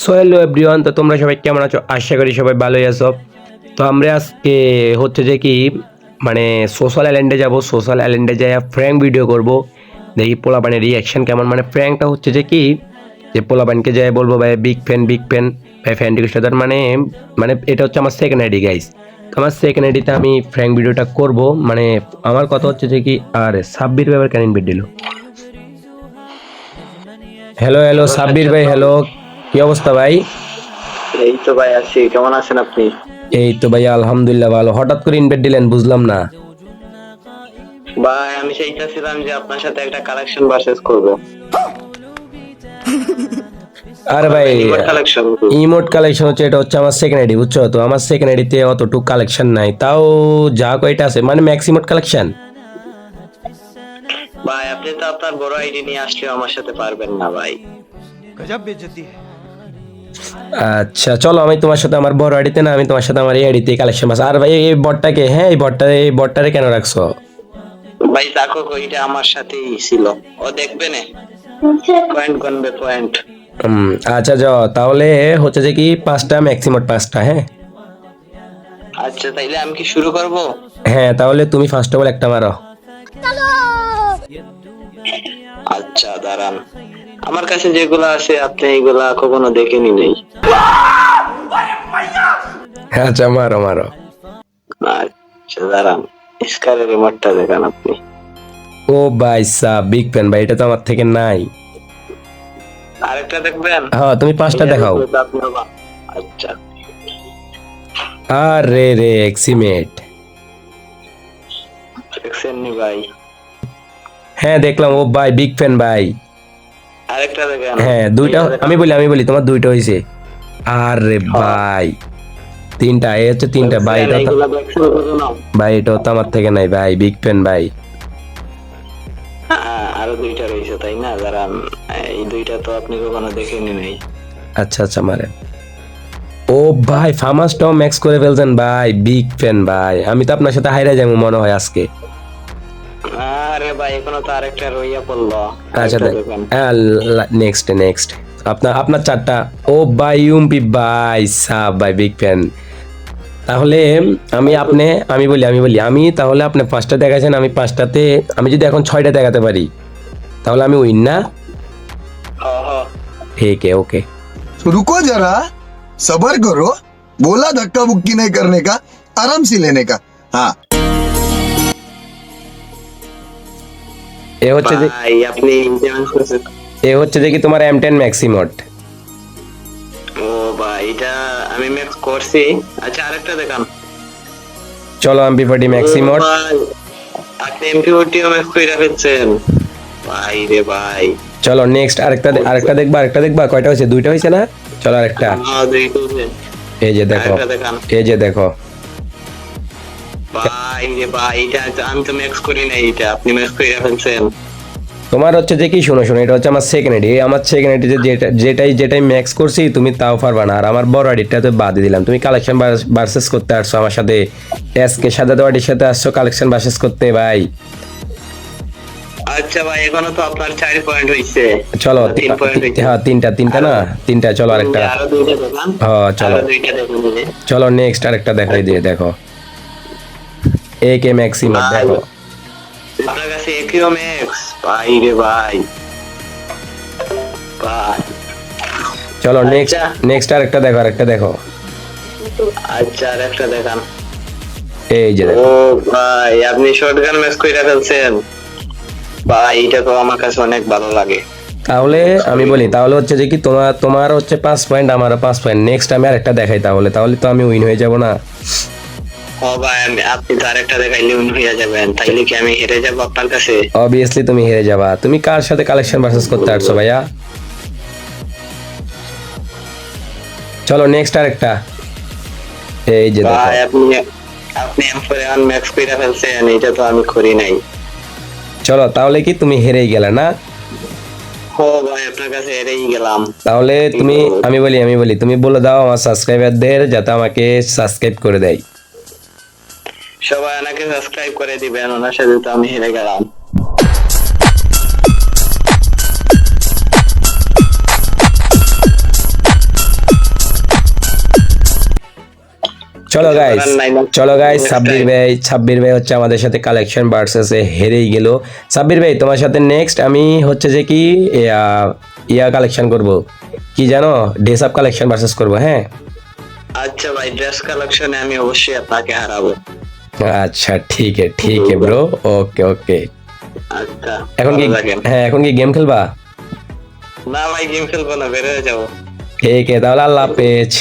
So hello everyone, তো তোমরা সবাই কেমন আছো? আশা করি সবাই ভালোই আছো। তো আমরা আজকে হচ্ছে যে কি মানে সোশ্যাল আইল্যান্ডে যাব। সোশ্যাল আইল্যান্ডে যাই ফ্র্যাঙ্ক ভিডিও করব, দেখি পোলাপানের রিয়াকশন কেমন। মানে ফ্র্যাঙ্কটা হচ্ছে যে কি যে পোলাপানকে যাই বলবো ভাই বিগ ফ্যান ভাই, ফ্যান রিকোয়েস্ট মানে মানে এটা হচ্ছে আমার সেকেন্ড আইডি গাইস। তো আমার সেকেন্ড আইডিতে আমি ফ্র্যাঙ্ক ভিডিওটা করব। মানে আমার কথা হচ্ছে যে কি আরে সাব্বির ব্যাপার কেন ইনভাইট দিল। হ্যালো হ্যালো সাব্বির ভাই, হ্যালো, কি অবস্থা ভাই? এই তো ভাই আছি, কেমন আছেন আপনি? এই তো ভাই আলহামদুলিল্লাহ ভালো। হঠাৎ করে ইনভাইট দিলেন, বুঝলাম না ভাই আমি চাইতেছিলাম যে আপনার সাথে একটা কালেকশন ভার্সেস করব। আরে ভাই কালেকশন ইমোট কালেকশন হচ্ছে, এটা হচ্ছে আমার সেকেন্ড আইডি, বুঝছো? তো আমার সেকেন্ড আইডিতে অতটুকু কালেকশন নাই, তাও যা কয়টা আছে মানে ম্যাক্স ইমোট কালেকশন। ভাই আপনি তো আপনার বড় আইডি নিয়ে আসলে আমার সাথে পারবেন না ভাই। गजब बेइज्जती है। আচ্ছা চলো, আমি তোমার সাথে আমার বড় আইডিতে না, আমি তোমার সাথে আমার এই আইডিতে কালেকশন আছে। আর ভাই এই বটটাকে, হ্যাঁ এই বটটারে কেন রাখছো? ভাই দেখো ওইটা আমার সাথেই ছিল, ও দেখবে না, পয়েন্ট গনবে পয়েন্ট। আচ্ছা যাও তাহলে, হচ্ছে যে কি পাঁচটা ম্যাক্সিমাম পাঁচটা, হ্যাঁ আচ্ছা তাইলে আমি কি শুরু করব? হ্যাঁ তাহলে তুমি ফার্স্ট অফ অল একটা মারো। আচ্ছা দাঁড়ান, আমার কাছে যেগুলো আছে আপনি এইগুলা কখনো দেখেনি নেই। আচ্ছা মারো মারো। আচ্ছা দাঁড়ান, স্কারের রিমোটটা দেখান আপনি। ও ভাই সাহ, বিগ ফ্যান ভাই, এটা তো আমার থেকে নাই। আরেকটা দেখবেন? হ্যাঁ তুমি পাঁচটা দেখাও। আচ্ছা আরে রে এক্সিমেট, দেখছেন নি ভাই? হ্যাঁ দেখলাম। ও ভাই বিগ ফ্যান ভাই। আরেকটা দেখেন। হ্যাঁ দুইটা, আমি বলি তোমার দুইটা হয়েছে। আরে ভাই তিনটা, এই হচ্ছে তিনটা ভাই। এটা তো এইগুলা দেখছেন কখনো? ভাই এটাও তো আমার থেকে নাই ভাই, বিগ ফ্যান ভাই। আরো দুইটা রয়েছে তাই না? দাঁড়ান, এই দুইটা তো আপনি কখনো দেখেনি নাই। আচ্ছা আচ্ছা মারে। ও ভাই ফার্মাসটাও ম্যাক্স করে ফেলছেন ভাই, বিগ ফ্যান ভাই। আমি তো আপনার সাথে হাইরা যাবো মনে হয় আজকে। আরে ভাই এখনো তো আরেকটা রইয়া পড়লো। আচ্ছা আরেকটা দেখেন। নেক্সট আপনার চারটা। ও ভাই ইউম্পি ভাই সাব ভাই, বিগ ফ্যান। তাহলে আমি তাহলে আপনি পাঁচটা দেখাচ্ছেন, আমি পাঁচটাতে আমি যদি এখন ছয়টা দেখাতে পারি তাহলে আমি উইন না? ঠিক है ओके। रुको जरा, सबर करो। बोला धक्का बुक्की नहीं करने का, आराम से लेने का। हाँ এ হচ্ছে যে ভাই আপনি ইন্টারভিউ করেছেন? এ হচ্ছে যে কি তোমার M10 ম্যাক্সিমট। ও ভাই এটা আমি ম্যাক্স করছি। আচ্ছা আরেকটা দেখান। চলো MP40 ম্যাক্সিমট। ও ভাই, আপনি এমপি40 ম্যাক্স করে ফেলছেন ভাই রে ভাই। চলো নেক্সট আরেকটা দেখবা কয়টা হয়েছে? দুইটা হয়েছে না? চলো আরেকটা। এই যে দেখো, আরেকটা দেখান। এই যে দেখো ভাই রে ভাই, এটা আমি তো ম্যাক্স করি না, এটা আপনি ম্যাক্স করে ফেলছেন। তোমার হচ্ছে যে কি, শোনো এটা হচ্ছে আমার সেকেন্ড আইডি। আমার সেকেন্ড আইডিতে যেটাই ম্যাক্স করছি তুমি তাও পারবা না। আর আমার বড় আইডিটা তো বাদই দিলাম। তুমি কালেকশন ভার্সেস করতে আসছো আমার সাথে, এসকে সাদা আইডির সাথে আসছো কালেকশন ভার্সেস করতে ভাই। আচ্ছা ভাই এখনো তো আপনার 4 পয়েন্ট হইছে। চলো 3 পয়েন্ট হইছে। হ্যাঁ তিনটা না, তিনটা। চলো আরেকটা। আরো দুইটা দেখান। হ্যাঁ চলো আরো দুইটা দেখুন। চলো নেক্সট আরেকটা দেখাই দিয়ে দেখো। AK ম্যাক্সিমাম দেখো। আপনার কাছে একিও ম্যাক্স ভাই রে ভাই। ভাই চলো আচ্ছা। নেক্সট আরেকটা দেখো। আচ্ছা আরেকটা দেখান। এই যে ও দেখো। ভাই আপনি শটগান ম্যাক্স কইরা ফেলছেন ভাই, এটা তো আমার কাছে অনেক ভালো লাগে। তাহলে আমি বলি, তাহলে হচ্ছে যে কি তোমার হচ্ছে 5 পয়েন্ট, আমারও 5 পয়েন্ট। নেক্সট আমি আরেকটা দেখাই তাহলে তো আমি উইন হয়ে যাব না? ও ভাই আপনি তো আরেকটা দেখাইলে উইন হয়ে যাবেন, তাইলে কি আমি হেরে যাব আপনার কাছে? অবভিয়াসলি তুমি হেরে যাবা। তুমি কার সাথে কালেকশন ভার্সেস করতে আসছো ভাইয়া? চলো নেক্সট আরেকটা। এই যে দেখো। ভাই আপনি M41 ম্যাক্স কইরা ফেলছেন, এটা তো আমি করি নাই। চলো তাহলে কি তুমি হেরেই গেলে না? ও ভাই আপনার কাছে হেরেই গেলাম। তাহলে আমি বলি তুমি বলে দাও আমার সাবস্ক্রাইবারদের যাতে আমাকে সাবস্ক্রাইব করে দেয়। সবাই আমাকে সাবস্ক্রাইব করে দিবেন, ওনার সাথে তো আমি হেরে গেলাম। চলো গাইস, করার নাই না। চলো গাইস, Next সাব্বির ভাই হচ্ছে আমাদের সাথে কালেকশন ভার্সেসে হেরেই গেল। সাব্বির ভাই তোমার সাথে নেক্সট আমি হচ্ছে যে কি ইয়া কালেকশন করব, কি জানো, ড্রেস আপ কালেকশন ভার্সেস করব, হ্যাঁ। আচ্ছা ভাই, ড্রেস কালেকশনে আমি অবশ্যই আপনাকে হারাবো। আচ্ছা ঠিক আছে ব্রো, ওকে ওকে। আচ্ছা, এখন কি, ভালো থাকেন। হ্যাঁ এখন কি গেম খেলবা? না ভাই, গেম খেলবো না, বের হয়ে যাবো। ঠিক আছে তাহলে, আল্লাহ হাফেজ।